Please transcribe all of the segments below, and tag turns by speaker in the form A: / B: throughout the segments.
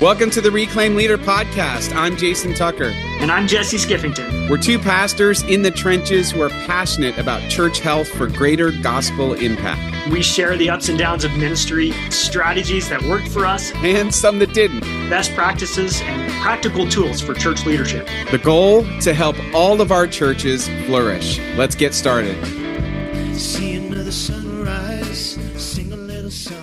A: Welcome to the Reclaim Leader podcast. I'm Jason Tucker.
B: And I'm Jesse Skiffington.
A: We're two pastors in the trenches who are passionate about church health for greater gospel impact.
B: We share the ups and downs of ministry, strategies that worked for us,
A: and some that didn't.
B: Best practices and practical tools for church leadership.
A: The goal, to help all of our churches flourish. Let's get started.
C: See another sunrise, sing a little song.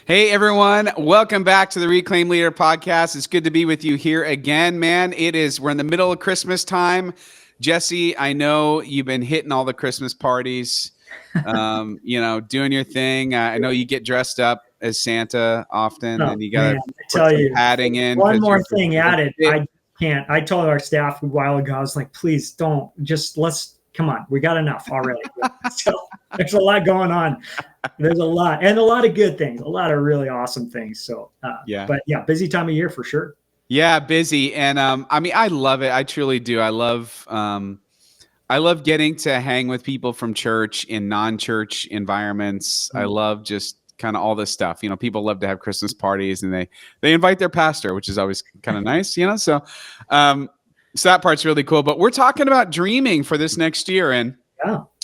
A: Hey everyone, welcome back to the Reclaim Leader podcast. It's good to be with you here again, man. We're in the middle of Christmas time. Jesse, I know you've been hitting all the Christmas parties, doing your thing. I know you get dressed up as Santa often, and you got to put some padding in.
B: One more thing added. I told our staff a while ago, I was like, please don't, come on, we got enough already. So there's a lot going on. There's a lot, and a lot of good things, a lot of really awesome things. So, but busy time of year for sure.
A: Yeah, busy. And I love it. I truly do. I love getting to hang with people from church in non-church environments. Mm-hmm. I love just kind of all this stuff. People love to have Christmas parties, and they invite their pastor, which is always kind of nice, So that part's really cool. But we're talking about dreaming for this next year. And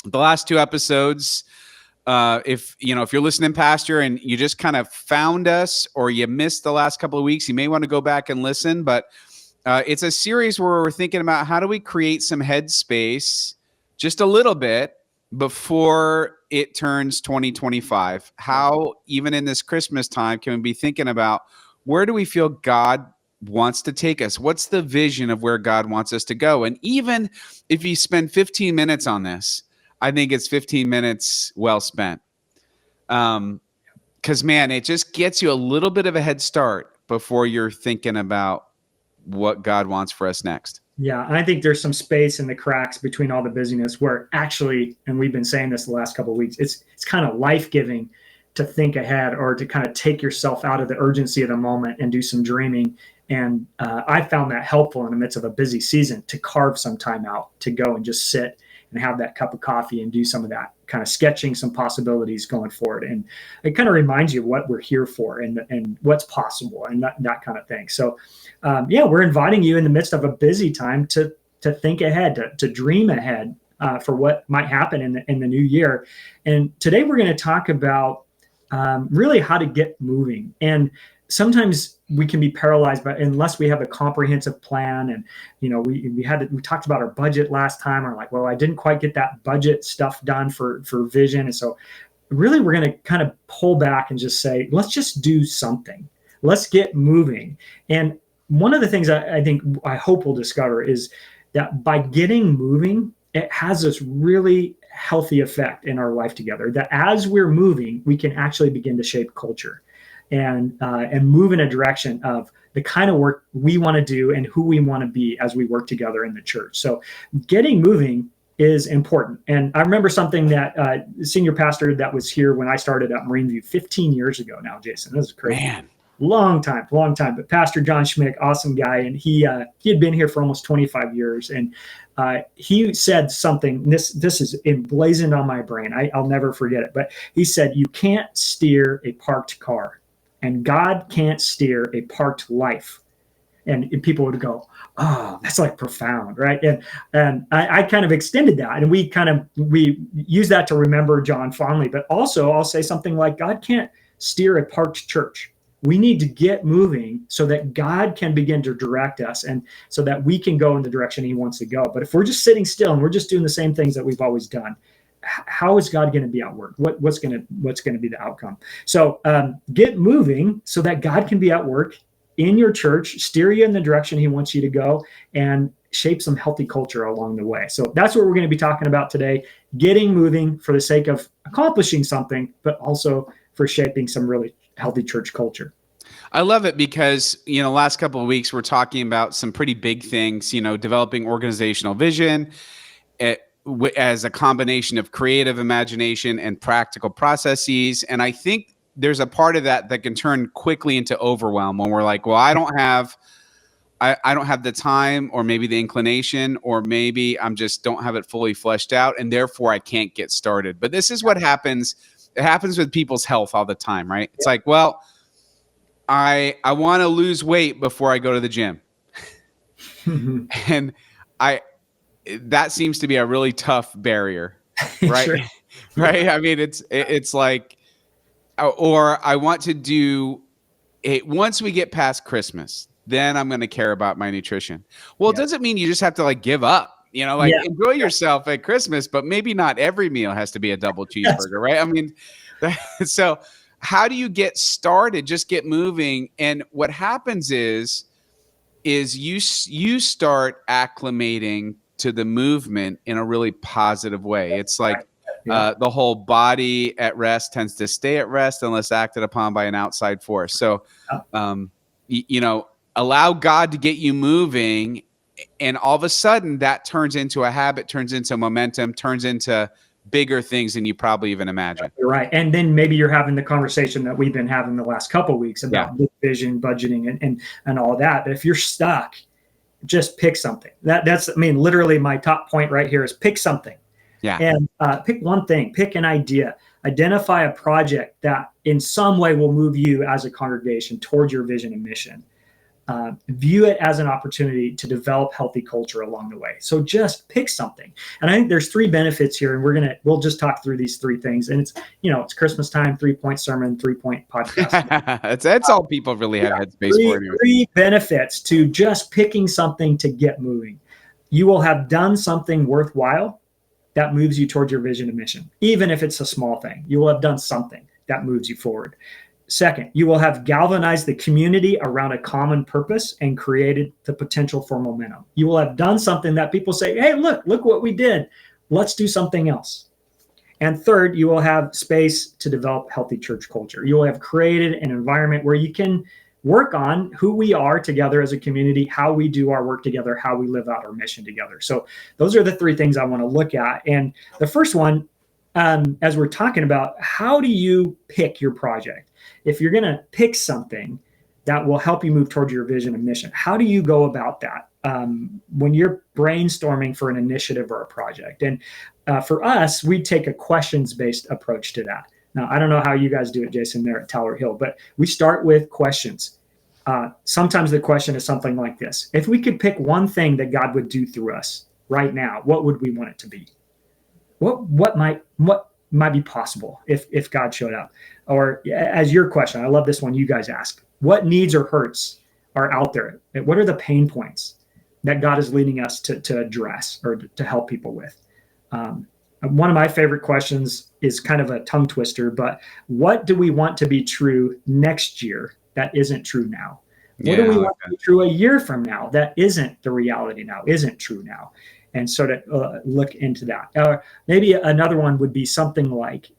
A: the last two episodes, if you're listening, Pastor, and you just kind of found us or you missed the last couple of weeks, you may want to go back and listen. But it's a series where we're thinking about how do we create some headspace just a little bit before it turns 2025. How, even in this Christmas time, can we be thinking about where do we feel God wants to take us? What's the vision of where God wants us to go? And even if you spend 15 minutes on this, I think it's 15 minutes well spent. Because, man, it just gets you a little bit of a head start before you're thinking about what God wants for us next.
B: Yeah, I think there's some space in the cracks between all the busyness where actually, and we've been saying this the last couple of weeks, it's kind of life-giving to think ahead or to kind of take yourself out of the urgency of the moment and do some dreaming. And I found that helpful in the midst of a busy season to carve some time out to go and just sit and have that cup of coffee and do some of that kind of sketching some possibilities going forward. And it kind of reminds you of what we're here for and what's possible and that kind of thing. So, we're inviting you in the midst of a busy time to think ahead, to dream ahead for what might happen in the new year. And today we're going to talk about really how to get moving. And sometimes we can be paralyzed by unless we have a comprehensive plan. And we talked about our budget last time. We're like, well, I didn't quite get that budget stuff done for vision. And so really we're going to kind of pull back and just say, let's just do something. Let's get moving. And one of the things I hope we'll discover is that by getting moving, it has this really healthy effect in our life together, that as we're moving, we can actually begin to shape culture and move in a direction of the kind of work we want to do and who we want to be as we work together in the church. So getting moving is important. And I remember something that senior pastor that was here when I started at Marine View 15 years ago now, Jason. This is crazy. Man. Long time. But Pastor John Schmick, awesome guy. And he had been here for almost 25 years. And he said something, this is emblazoned on my brain. I'll never forget it. But he said, you can't steer a parked car. And God can't steer a parked life. And people would go, oh, that's like profound, right? And I kind of extended that. And we use that to remember John fondly. But also I'll say something like, God can't steer a parked church. We need to get moving so that God can begin to direct us and so that we can go in the direction he wants to go. But if we're just sitting still and we're just doing the same things that we've always done, how is God going to be at work? What's going to be the outcome? So get moving so that God can be at work in your church, steer you in the direction he wants you to go, and shape some healthy culture along the way. So that's what we're going to be talking about today, getting moving for the sake of accomplishing something, but also for shaping some really healthy church culture.
A: I love it because, last couple of weeks, we're talking about some pretty big things, developing organizational vision as a combination of creative imagination and practical processes. And I think there's a part of that can turn quickly into overwhelm when we're like, well, I don't have the time or maybe the inclination, or maybe I'm just don't have it fully fleshed out and therefore I can't get started. But this is what happens. It happens with people's health all the time, right? It's like, well, I want to lose weight before I go to the gym. And that seems to be a really tough barrier, right?
B: Sure.
A: Right. I mean, it's like, or I want to do it once we get past Christmas, then I'm going to care about my nutrition. Well, it doesn't mean you just have to like give up, enjoy yourself at Christmas, but maybe not every meal has to be a double cheeseburger, right? I mean, so how do you get started? Just get moving. And what happens is you start acclimating to the movement in a really positive way. It's like the whole body at rest tends to stay at rest unless acted upon by an outside force. So, allow God to get you moving, and all of a sudden that turns into a habit, turns into momentum, turns into bigger things than you probably even imagine.
B: You're right. And then maybe you're having the conversation that we've been having the last couple of weeks about vision, budgeting, and all that. But if you're stuck, just pick something. That's literally my top point right here is pick something. Yeah. And pick one thing, pick an idea, identify a project that in some way will move you as a congregation towards your vision and mission. View it as an opportunity to develop healthy culture along the way. So just pick something. And I think there's 3 benefits here, and we'll just talk through these 3 things. And it's Christmas time, 3-point sermon, 3-point podcast.
A: That's all people really have headspace for.
B: 3 benefits to just picking something to get moving. You will have done something worthwhile that moves you towards your vision and mission. Even if it's a small thing, you will have done something that moves you forward. Second, you will have galvanized the community around a common purpose and created the potential for momentum. You will have done something that people say, hey, look what we did. Let's do something else. And third, you will have space to develop healthy church culture. You will have created an environment where you can work on who we are together as a community, how we do our work together, how we live out our mission together. So those are the 3 things I want to look at. And the first one, as we're talking about, how do you pick your project? If you're going to pick something that will help you move towards your vision and mission, how do you go about that when you're brainstorming for an initiative or a project? And for us, we take a questions-based approach to that. Now, I don't know how you guys do it, Jason, there at Tower Hill, but we start with questions. Sometimes the question is something like this. If we could pick one thing that God would do through us right now, what would we want it to be? What might be possible if God showed up? Or as your question, I love this one you guys ask. What needs or hurts are out there? What are the pain points that God is leading us to address or to help people with? One of my favorite questions is kind of a tongue twister, but what do we want to be true next year that isn't true now? What do we want to be true a year from now that isn't the reality now, isn't true now? And sort of look into that. Maybe another one would be something like,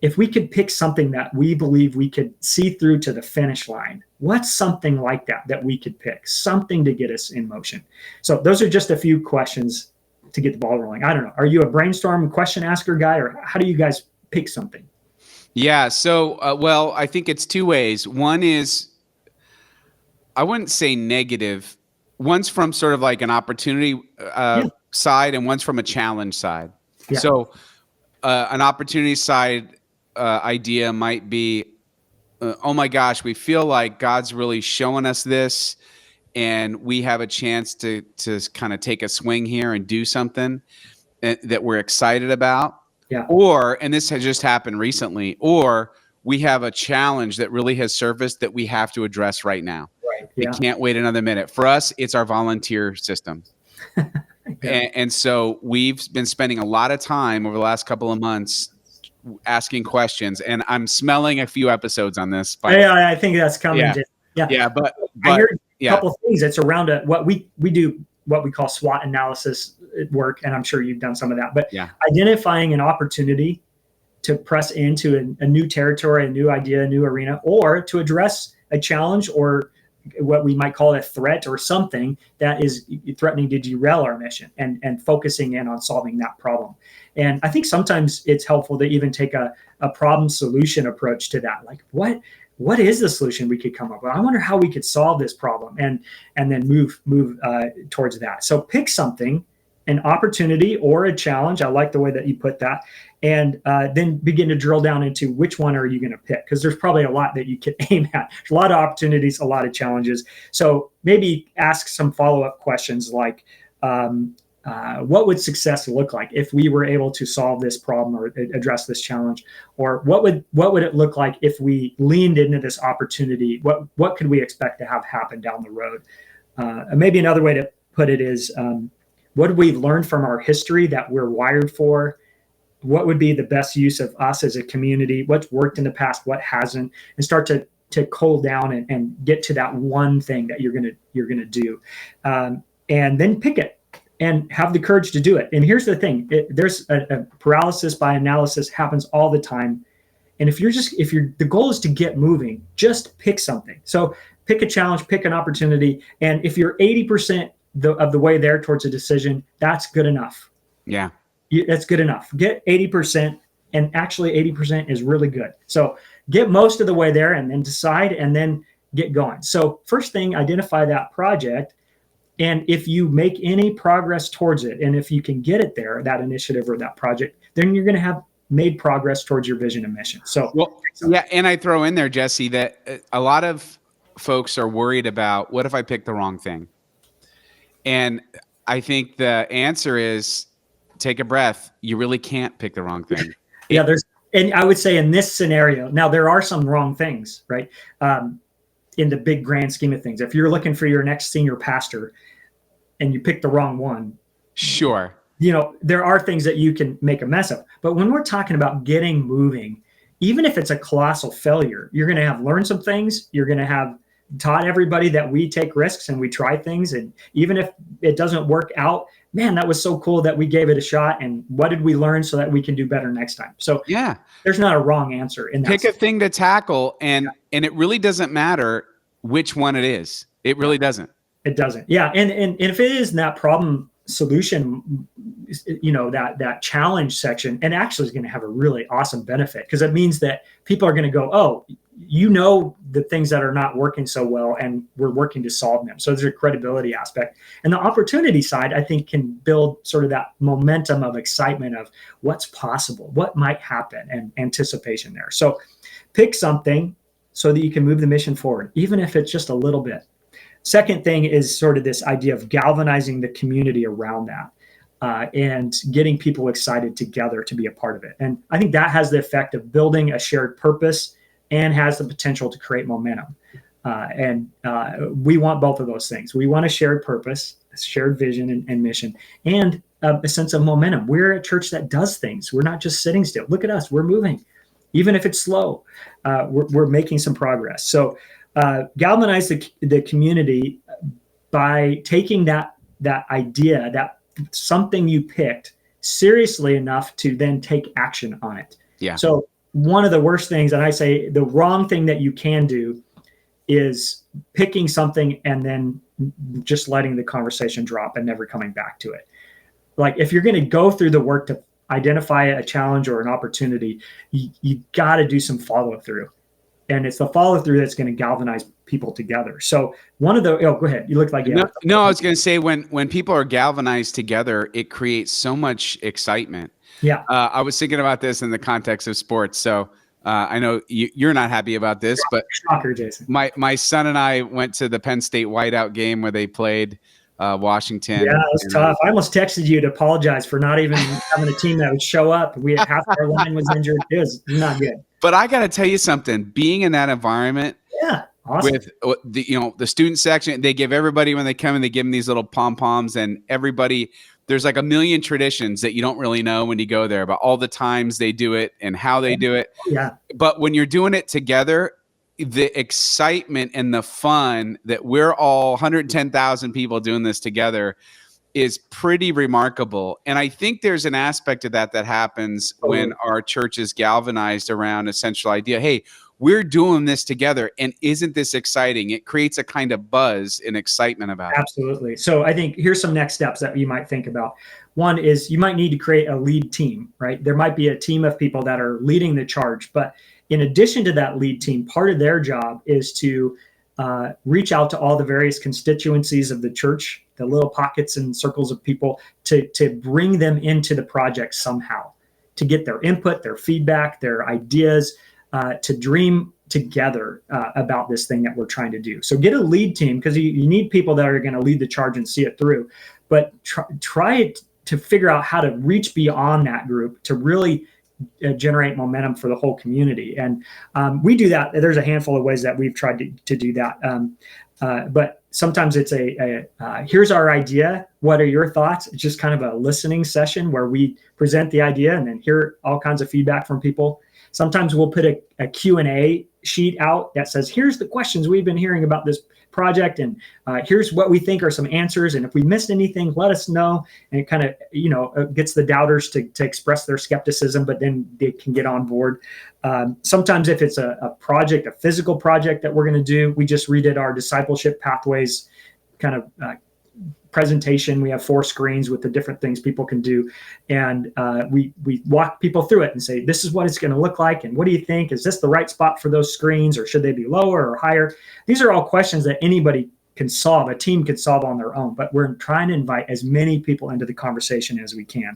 B: if we could pick something that we believe we could see through to the finish line, what's something like that we could pick? Something to get us in motion. So those are just a few questions to get the ball rolling. I don't know. Are you a brainstorm question asker guy, or how do you guys pick something?
A: Yeah. So, I think it's 2 ways. One is, I wouldn't say negative. One's from sort of like an opportunity side, and one's from a challenge side. Yeah. So an opportunity side idea might be, oh my gosh, we feel like God's really showing us this, and we have a chance to kind of take a swing here and do something that we're excited about. Yeah. Or, and this has just happened recently, or we have a challenge that really has surfaced that we have to address right now. Right. Yeah. We can't wait another minute. For us, it's our volunteer system. And so we've been spending a lot of time over the last couple of months asking questions, and I'm smelling a few episodes on this.
B: Yeah, I think that's coming.
A: Yeah, but
B: I heard a couple of things. It's around what we do, what we call SWOT analysis at work, and I'm sure you've done some of that. But identifying an opportunity to press into a new territory, a new idea, a new arena, or to address a challenge or what we might call a threat or something that is threatening to derail our mission, and focusing in on solving that problem. And I think sometimes it's helpful to even take a problem solution approach to that. Like, what is the solution we could come up with? I wonder how we could solve this problem, and then move towards that. So pick something, an opportunity or a challenge. I like the way that you put that. and then begin to drill down into which one are you going to pick, because there's probably a lot that you can aim at. There's a lot of opportunities, a lot of challenges. So maybe ask some follow-up questions like, what would success look like if we were able to solve this problem or address this challenge? Or what would it look like if we leaned into this opportunity? What could we expect to have happen down the road? Maybe another way to put it is, what have we learned from our history that we're wired for? What would be the best use of us as a community? What's worked in the past? What hasn't? And start to cull down and get to that one thing that you're gonna do, and then pick it and have the courage to do it. And here's the thing: there's a paralysis by analysis happens all the time. And if the goal is to get moving, just pick something. So pick a challenge, pick an opportunity, and if you're 80% of the way there towards a decision, that's good enough.
A: Yeah.
B: That's good enough. Get 80%, and actually 80% is really good. So get most of the way there and then decide and then get going. So first thing, identify that project. And if you make any progress towards it, and if you can get it there, that initiative or that project, then you're going to have made progress towards your vision and mission. So,
A: yeah. And I throw in there, Jesse, that a lot of folks are worried about, what if I pick the wrong thing? And I think the answer is, take a breath. You really can't pick the wrong thing.
B: Yeah, and I would say in this scenario, now there are some wrong things, right? In the big grand scheme of things, if you're looking for your next senior pastor and you pick the wrong one,
A: sure,
B: there are things that you can make a mess of. But when we're talking about getting moving, even if it's a colossal failure, you're going to have learned some things. You're going to have taught everybody that we take risks and we try things. And even if it doesn't work out, man, that was so cool that we gave it a shot. And what did we learn so that we can do better next time? So
A: yeah,
B: there's not a wrong answer in that.
A: Pick a thing to tackle, and it really doesn't matter which one it is. It really doesn't.
B: It doesn't. Yeah. And if it is that problem solution, that challenge section, and actually is going to have a really awesome benefit, because it means that people are going to go, oh, the things that are not working so well, and we're working to solve them. So there's a credibility aspect. And the opportunity side, I think, can build sort of that momentum of excitement of what's possible, what might happen, and anticipation there. So pick something so that you can move the mission forward, even if it's just a little bit. Second thing is sort of this idea of galvanizing the community around that, and getting people excited together to be a part of it. And I think that has the effect of building a shared purpose and has the potential to create momentum. And we want both of those things. We want a shared purpose, a shared vision and mission, and a sense of momentum. We're a church that does things. We're not just sitting still. Look at us. We're moving. Even if it's slow, we're making some progress. So galvanize the community by taking that idea, that something you picked, seriously enough to then take action on it.
A: Yeah.
B: So one of the worst things, and I say the wrong thing that you can do, is picking something and then just letting the conversation drop and never coming back to it. Like, if you're going to go through the work to identify a challenge or an opportunity, you got to do some follow through. And it's the follow through that's going to galvanize people together. So go ahead. You look like you
A: No, I was going to say, when people are galvanized together, it creates so much excitement.
B: Yeah.
A: I was thinking about this in the context of sports. So I know you're not happy about this, but
B: shocker, Jason.
A: My son and I went to the Penn State whiteout game where they played Washington.
B: Yeah, it was tough. I almost texted you to apologize for not even having a team that would show up. Half our line was injured. It was not good.
A: But I got to tell you something. Being in that environment,
B: yeah, awesome.
A: With the student section, they give everybody, when they come in, they give them these little pom poms, and everybody. There's like a million traditions that you don't really know when you go there about all the times they do it and how they do it.
B: Yeah.
A: But when you're doing it together, the excitement and the fun that we're all 110,000 people doing this together is pretty remarkable. And I think there's an aspect of that happens when our church is galvanized around a central idea. Hey, we're doing this together, and isn't this exciting? It creates a kind of buzz and excitement about it.
B: Absolutely. So I think here's some next steps that you might think about. One is you might need to create a lead team, right? There might be a team of people that are leading the charge, but in addition to that lead team, part of their job is to reach out to all the various constituencies of the church, the little pockets and circles of people, to bring them into the project somehow. to get their input, their feedback, their ideas, to dream together about this thing that we're trying to do. So get a lead team, because you need people that are going to lead the charge and see it through. But try to figure out how to reach beyond that group to really generate momentum for the whole community. And we do that. There's a handful of ways that we've tried to do that. But sometimes it's here's our idea. What are your thoughts? It's just kind of a listening session where we present the idea and then hear all kinds of feedback from people. Sometimes we'll put a Q&A sheet out that says, here's the questions we've been hearing about this project, and here's what we think are some answers. And if we missed anything, let us know. And it kind of, gets the doubters to express their skepticism, but then they can get on board. Sometimes if it's a project, a physical project that we're going to do, we just redid our discipleship pathways kind of presentation. We have 4 screens with the different things people can do. And we walk people through it and say, this is what it's going to look like. And what do you think? Is this the right spot for those screens, or should they be lower or higher? These are all questions that anybody can solve, a team can solve on their own, but we're trying to invite as many people into the conversation as we can.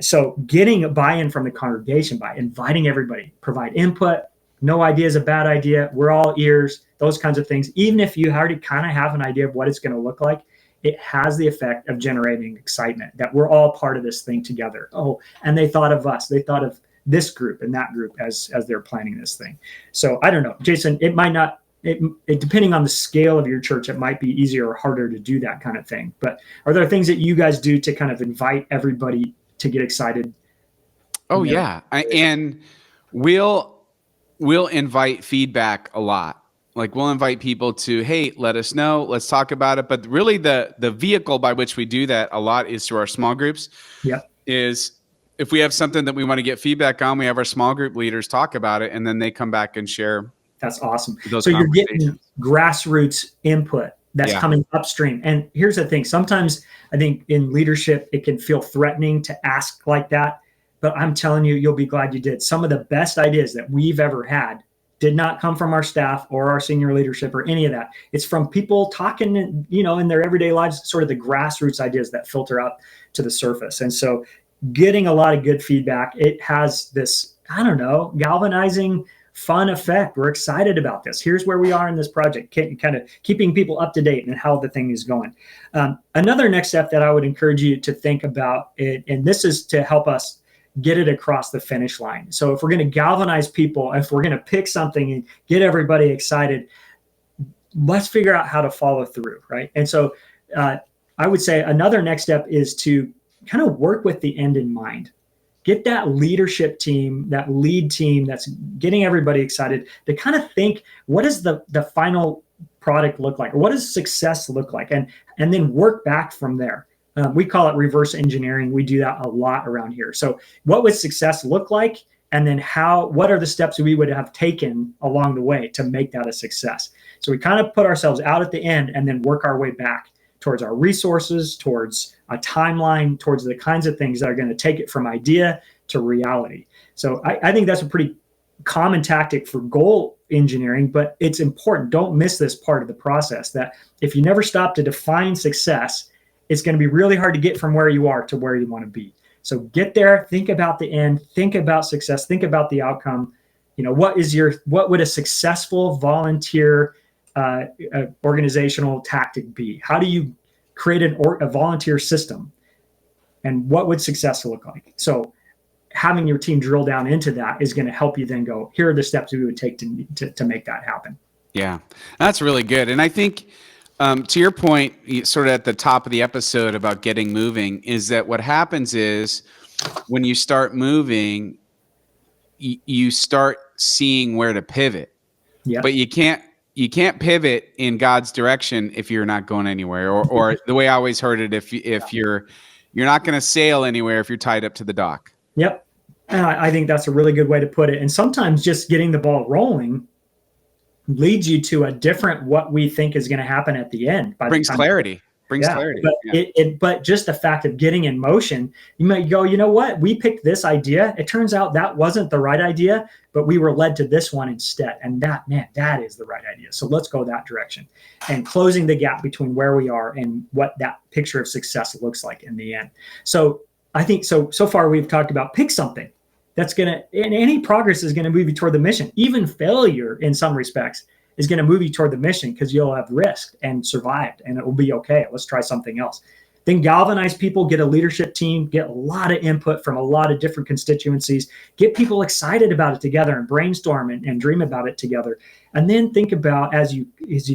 B: So getting a buy-in from the congregation by inviting everybody, provide input. No idea is a bad idea. We're all ears, those kinds of things. Even if you already kind of have an idea of what it's going to look like, it has the effect of generating excitement that we're all part of this thing together. Oh, and they thought of us. They thought of this group and that group as they're planning this thing. So I don't know, Jason, it might not, it depending on the scale of your church, it might be easier or harder to do that kind of thing. But are there things that you guys do to kind of invite everybody to get excited?
A: Oh, yeah. And we'll invite feedback a lot. Like we'll invite people to, hey, let us know, let's talk about it. But really the vehicle by which we do that a lot is through our small groups.
B: Yeah.
A: Is if we have something that we want to get feedback on, we have our small group leaders talk about it, and then they come back and share.
B: That's awesome.
A: Those
B: so you're getting grassroots input that's coming upstream. And here's the thing. Sometimes I think in leadership, it can feel threatening to ask like that. But I'm telling you, you'll be glad you did. Some of the best ideas that we've ever had did not come from our staff or our senior leadership or any of that. It's from people talking, in their everyday lives, sort of the grassroots ideas that filter up to the surface. And so getting a lot of good feedback, it has this, galvanizing, fun effect. We're excited about this. Here's where we are in this project, kind of keeping people up to date and how the thing is going. Another next step that I would encourage you to think about, and this is to help us get it across the finish line. So if we're going to galvanize people, if we're going to pick something and get everybody excited, let's figure out how to follow through, right? And so I would say another next step is to kind of work with the end in mind. Get that leadership team, that lead team that's getting everybody excited to kind of think, what does the final product look like? Or what does success look like? And then work back from there. We call it reverse engineering. We do that a lot around here. So what would success look like? And then what are the steps we would have taken along the way to make that a success? So we kind of put ourselves out at the end and then work our way back towards our resources, towards a timeline, towards the kinds of things that are going to take it from idea to reality. So I think that's a pretty common tactic for goal engineering, but it's important. Don't miss this part of the process, that if you never stop to define success, it's going to be really hard to get from where you are to where you want to be. So get there, think about the end, think about success, think about the outcome. What would a successful volunteer organizational tactic be? How do you create a volunteer system? And what would success look like? So having your team drill down into that is going to help you then go, here are the steps we would take to make that happen.
A: Yeah, that's really good. And I think, to your point, sort of at the top of the episode about getting moving, is that what happens is when you start moving, you start seeing where to pivot. Yeah. But you can't pivot in God's direction if you're not going anywhere. Or the way I always heard it, if you're not going to sail anywhere if you're tied up to the dock.
B: Yep, I think that's a really good way to put it. And sometimes just getting the ball rolling leads you to a different what we think is going to happen at the end.
A: Brings clarity.
B: But just the fact of getting in motion, you might go, you know what? We picked this idea. It turns out that wasn't the right idea, but we were led to this one instead. And that is the right idea. So let's go that direction, and closing the gap between where we are and what that picture of success looks like in the end. So I think so far we've talked about pick something that's going to, and any progress is going to move you toward the mission. Even failure in some respects is going to move you toward the mission because you'll have risked and survived and it will be okay. Let's try something else. Then galvanize people, get a leadership team, get a lot of input from a lot of different constituencies, get people excited about it together and brainstorm and dream about it together. And then think about as you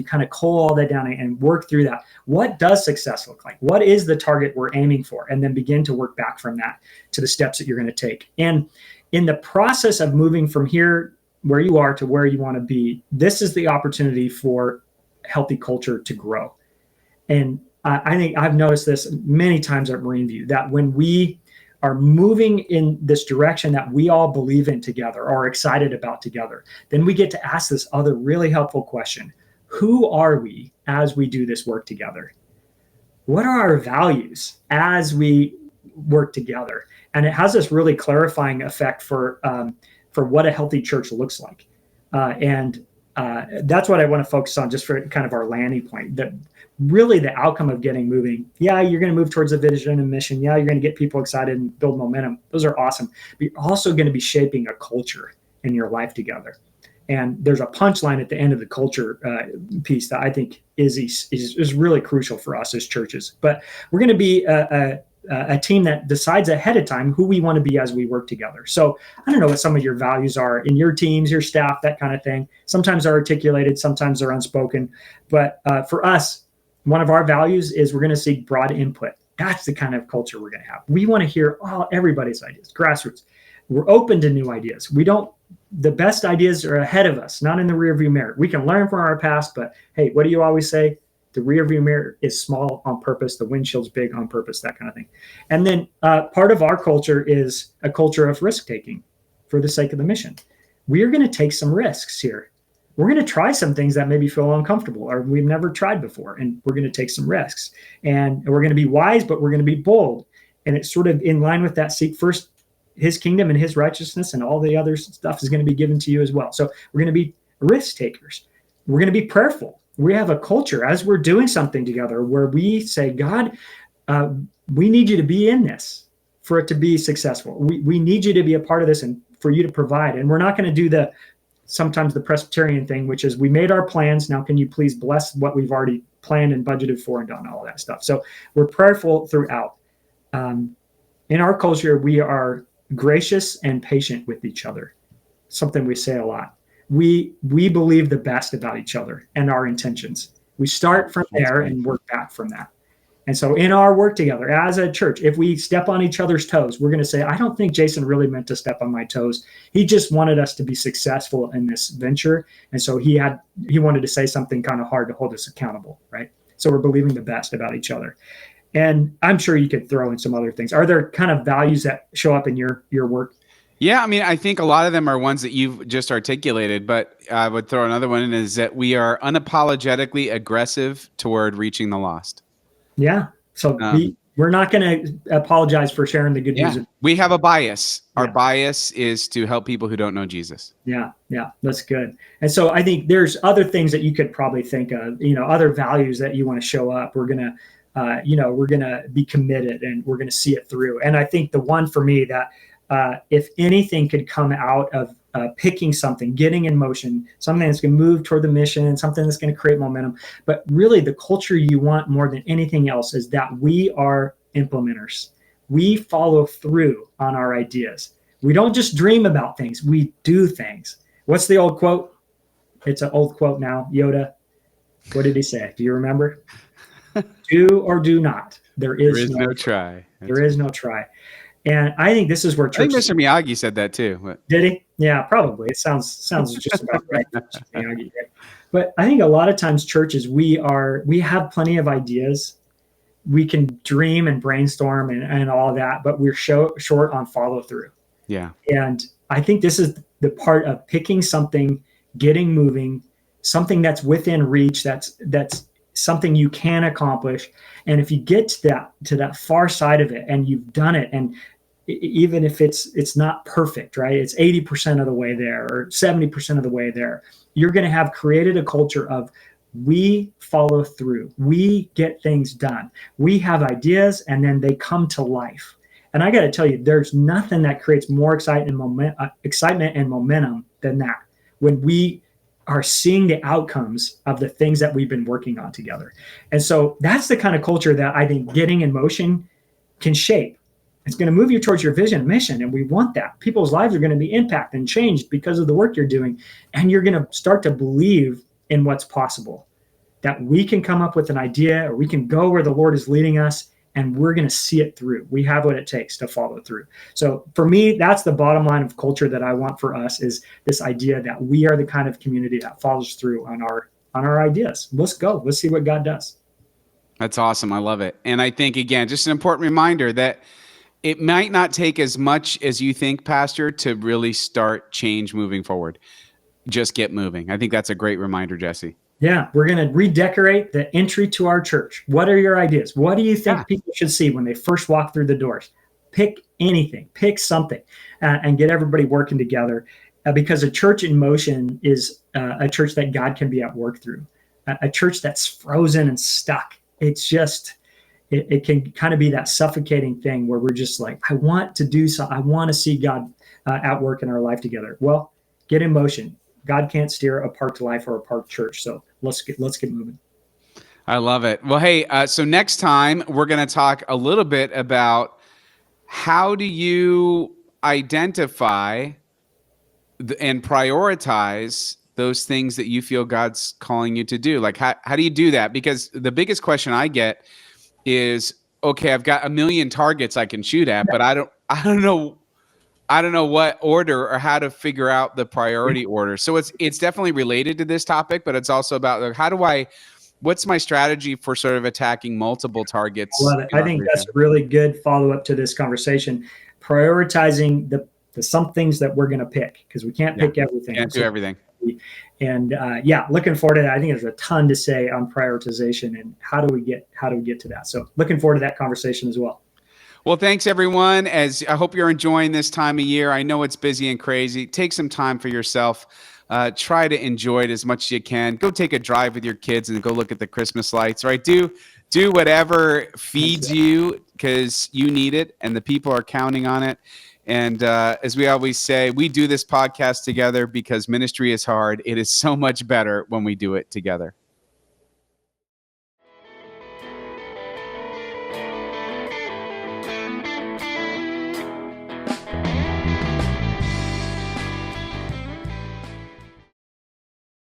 B: kind of cull all that down and work through that, what does success look like? What is the target we're aiming for? And then begin to work back from that to the steps that you're going to take. And in the process of moving from here, where you are to where you want to be, this is the opportunity for healthy culture to grow. And I think I've noticed this many times at Marine View, that when we are moving in this direction that we all believe in together or are excited about together, then we get to ask this other really helpful question. Who are we as we do this work together? What are our values as we work together? And it has this really clarifying effect for what a healthy church looks like. And that's what I want to focus on just for kind of our landing point, that really the outcome of getting moving. Yeah, you're going to move towards a vision and mission. Yeah, you're going to get people excited and build momentum. Those are awesome. But you're also going to be shaping a culture in your life together. And there's a punchline at the end of the culture piece that I think is really crucial for us as churches. But we're going to be a team that decides ahead of time who we want to be as we work together. So I don't know what some of your values are in your teams, your staff, that kind of thing. Sometimes they're articulated, sometimes they're unspoken. But for us, one of our values is we're going to seek broad input. That's the kind of culture we're going to have. We want to hear everybody's ideas, grassroots. We're open to new ideas. The best ideas are ahead of us, not in the rearview mirror. We can learn from our past, but hey, what do you always say? The rearview mirror is small on purpose. The windshield's big on purpose, that kind of thing. And then part of our culture is a culture of risk taking for the sake of the mission. We are going to take some risks here. We're going to try some things that maybe feel uncomfortable or we've never tried before. And we're going to take some risks. And we're going to be wise, but we're going to be bold. And it's sort of in line with that, seek first his kingdom and his righteousness, and all the other stuff is going to be given to you as well. So we're going to be risk takers. We're going to be prayerful. We have a culture as we're doing something together where we say, God, we need you to be in this for it to be successful. We need you to be a part of this and for you to provide. And we're not going to do sometimes the Presbyterian thing, which is we made our plans. Now, can you please bless what we've already planned and budgeted for and done all that stuff? So we're prayerful throughout. In our culture, we are gracious and patient with each other. Something we say a lot. We believe the best about each other and our intentions. We start from there and work back from that. And so in our work together as a church, if we step on each other's toes, we're going to say, I don't think Jason really meant to step on my toes. He just wanted us to be successful in this venture. And so he wanted to say something kind of hard to hold us accountable, right? So we're believing the best about each other. And I'm sure you could throw in some other things. Are there kind of values that show up in your work?
A: Yeah, I mean, I think a lot of them are ones that you've just articulated, but I would throw another one in, is that we are unapologetically aggressive toward reaching the lost.
B: Yeah. So we're not going to apologize for sharing the good news.
A: We have a bias. Our bias is to help people who don't know Jesus.
B: Yeah. That's good. And so I think there's other things that you could probably think of, other values that you want to show up. We're going to be committed and we're going to see it through. And I think the one for me that if anything could come out of picking something, getting in motion, something that's going to move toward the mission, something that's going to create momentum. But really the culture you want more than anything else is that we are implementers. We follow through on our ideas. We don't just dream about things, we do things. What's the old quote? It's an old quote now, Yoda. What did he say? Do you remember? Do or do not. There is no try. There is no try. And I think this is where church.
A: I think Mr. Miyagi said that too. But.
B: Did he? Yeah, probably. It sounds just about right. But I think a lot of times churches, we have plenty of ideas. We can dream and brainstorm and all of that, but we're short on follow through.
A: Yeah.
B: And I think this is the part of picking something, getting moving, something that's within reach, that's something you can accomplish. And if you get to that far side of it and you've done it, and even if it's not perfect, right? It's 80% of the way there or 70% of the way there, you're going to have created a culture of we follow through. We get things done. We have ideas and then they come to life. And I got to tell you, there's nothing that creates more excitement and momentum than that. When we are seeing the outcomes of the things that we've been working on together. And so that's the kind of culture that I think Getting in Motion can shape. It's going to move you towards your vision and mission. And we want that. People's lives are going to be impacted and changed because of the work you're doing. And you're going to start to believe in what's possible, that we can come up with an idea, or we can go where the Lord is leading us, and we're going to see it through. We have what it takes to follow through. So for me, that's the bottom line of culture that I want for us, is this idea that we are the kind of community that follows through on our ideas. Let's go. Let's see what God does.
A: That's awesome. I love it. And I think, again, just an important reminder that it might not take as much as you think, Pastor, to really start change moving forward. Just get moving. I think that's a great reminder, Jesse.
B: Yeah, we're going to redecorate the entry to our church. What are your ideas? What do you think people should see when they first walk through the doors? Pick anything, pick something, and get everybody working together, because a church in motion is a church that God can be at work through. A church that's frozen and stuck, it's just, it can kind of be that suffocating thing where we're just like, I want to do something. I want to see God at work in our life together. Well, get in motion. God can't steer a parked life or a parked church. So let's get moving.
A: I love it. Well, hey, so next time we're going to talk a little bit about how do you identify and prioritize those things that you feel God's calling you to do? Like, how do you do that? Because the biggest question I get is, okay, I've got a million targets I can shoot at, but I don't know what order or how to figure out the priority order. So it's definitely related to this topic, but it's also about, like, what's my strategy for sort of attacking multiple targets?
B: I love it. I think that's a really good follow-up to this conversation. Prioritizing the some things that we're going to pick, because we can't pick everything.
A: Can't do everything.
B: And looking forward to that. I think there's a ton to say on prioritization and how do we get to that. So looking forward to that conversation as well.
A: Well, thanks everyone. As I hope you're enjoying this time of year. I know it's busy and crazy. Take some time for yourself. Try to enjoy it as much as you can. Go take a drive with your kids and go look at the Christmas lights, right? Do whatever feeds you, because you need it and the people are counting on it. And as we always say, we do this podcast together because ministry is hard. It is so much better when we do it together.